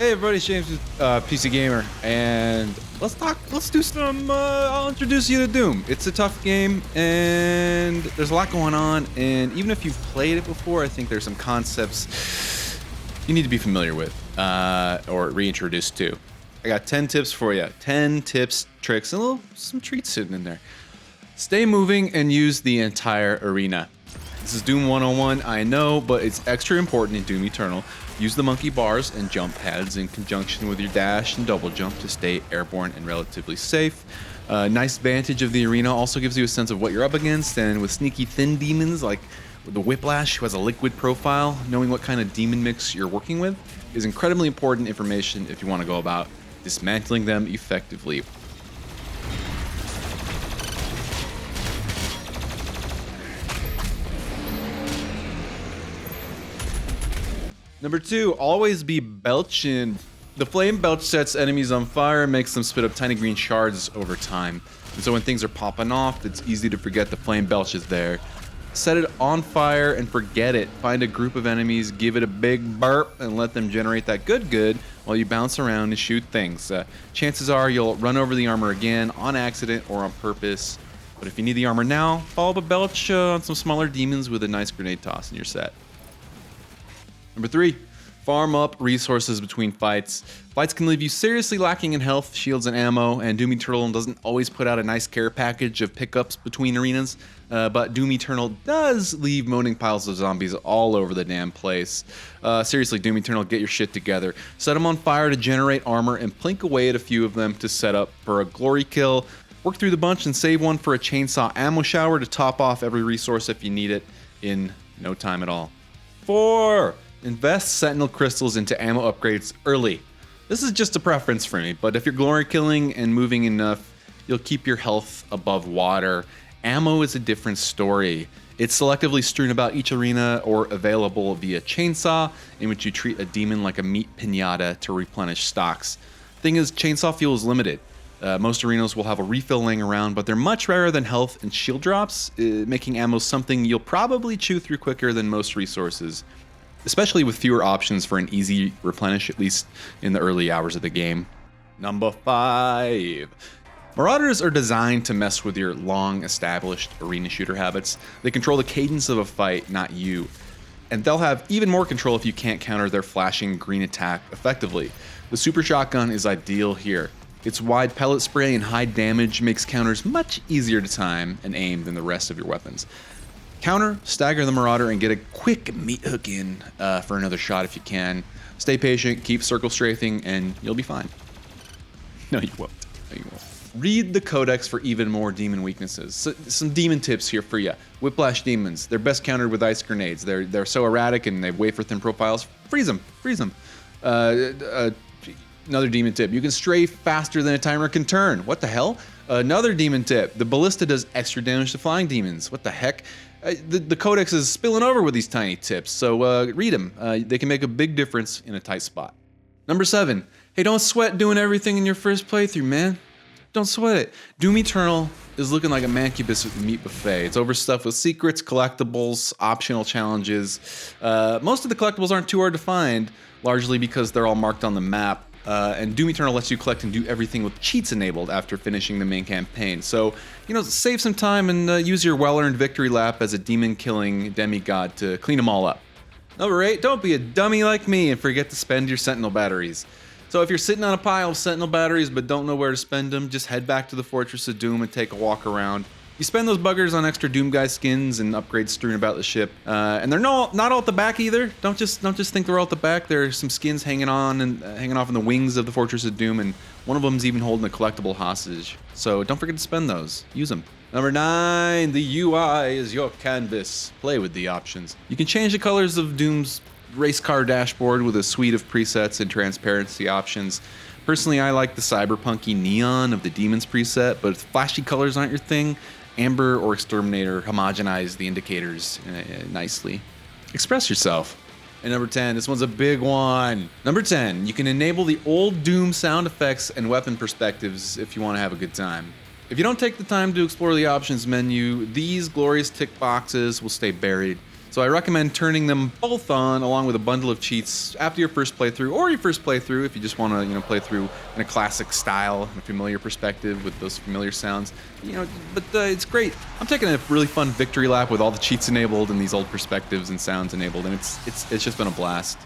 Hey everybody, James with PC Gamer, and let's do some, I'll introduce you to Doom. It's a tough game, and there's a lot going on, and even if you've played it before, I think there's some concepts you need to be familiar with, or reintroduced to. I got 10 tips for you. 10 tips, tricks, and some treats sitting in there. Stay moving and use the entire arena. This is Doom 101, I know, but it's extra important in Doom Eternal. Use the monkey bars and jump pads in conjunction with your dash and double jump to stay airborne and relatively safe. Nice vantage of the arena also gives you a sense of what you're up against, and with sneaky thin demons like the Whiplash, who has a liquid profile, knowing what kind of demon mix you're working with is incredibly important information if you want to go about dismantling them effectively. Number 2, always be belching. The flame belch sets enemies on fire and makes them spit up tiny green shards over time. And so when things are popping off, it's easy to forget the flame belch is there. Set it on fire and forget it. Find a group of enemies, give it a big burp, and let them generate that good while you bounce around and shoot things. Chances are you'll run over the armor again on accident or on purpose. But if you need the armor now, follow up a belch on some smaller demons with a nice grenade toss in your set. Number 3, farm up resources between fights. Fights can leave you seriously lacking in health, shields, and ammo, and Doom Eternal doesn't always put out a nice care package of pickups between arenas, but Doom Eternal does leave moaning piles of zombies all over the damn place. Seriously, Doom Eternal, get your shit together. Set them on fire to generate armor and plink away at a few of them to set up for a glory kill. Work through the bunch and save one for a chainsaw ammo shower to top off every resource if you need it in no time at all. 4, invest Sentinel crystals into ammo upgrades early. This is just a preference for me, but if you're glory killing and moving enough, you'll keep your health above water. Ammo is a different story. It's selectively strewn about each arena or available via chainsaw, in which you treat a demon like a meat pinata to replenish stocks. Thing is, chainsaw fuel is limited. Most arenas will have a refill laying around, but they're much rarer than health and shield drops, making ammo something you'll probably chew through quicker than most resources, especially with fewer options for an easy replenish, at least in the early hours of the game. Number 5. Marauders are designed to mess with your long-established arena shooter habits. They control the cadence of a fight, not you. And they'll have even more control if you can't counter their flashing green attack effectively. The super shotgun is ideal here. Its wide pellet spray and high damage makes counters much easier to time and aim than the rest of your weapons. Counter, stagger the Marauder, and get a quick meat hook in for another shot if you can. Stay patient, keep circle strafing, and you'll be fine. No, you won't. No, you won't. Read the Codex for even more demon weaknesses. So, some demon tips here for you. Whiplash demons. They're best countered with ice grenades. They're so erratic and they have wafer-thin profiles. Freeze them. Freeze them. Another demon tip. You can strafe faster than a timer can turn. What the hell? Another demon tip. The ballista does extra damage to flying demons. What the heck? The Codex is spilling over with these tiny tips, so read them. They can make a big difference in a tight spot. Number 7. Hey, don't sweat doing everything in your first playthrough, man. Don't sweat it. Doom Eternal is looking like a mancubus with a meat buffet. It's overstuffed with secrets, collectibles, optional challenges. Most of the collectibles aren't too hard to find, largely because they're all marked on the map. And Doom Eternal lets you collect and do everything with cheats enabled after finishing the main campaign. So, save some time and use your well-earned victory lap as a demon-killing demigod to clean them all up. Number 8, don't be a dummy like me and forget to spend your Sentinel batteries. So if you're sitting on a pile of Sentinel batteries but don't know where to spend them, just head back to the Fortress of Doom and take a walk around. You spend those buggers on extra Doom Guy skins and upgrades strewn about the ship, and they're not all at the back either. Don't just think they're all at the back. There are some skins hanging off in the wings of the Fortress of Doom, and one of them's even holding a collectible hostage. So don't forget to spend those. Use them. Number 9, the UI is your canvas. Play with the options. You can change the colors of Doom's race car dashboard with a suite of presets and transparency options. Personally, I like the cyberpunky neon of the Demons preset, but if flashy colors aren't your thing, Amber or Exterminator homogenize the indicators nicely. Express yourself. And number 10, this one's a big one. Number 10, you can enable the old Doom sound effects and weapon perspectives if you want to have a good time. If you don't take the time to explore the options menu, these glorious tick boxes will stay buried. So I recommend turning them both on along with a bundle of cheats after your first playthrough, or your first playthrough if you just want to, play through in a classic style, in a familiar perspective with those familiar sounds. But it's great. I'm taking a really fun victory lap with all the cheats enabled and these old perspectives and sounds enabled, and it's just been a blast.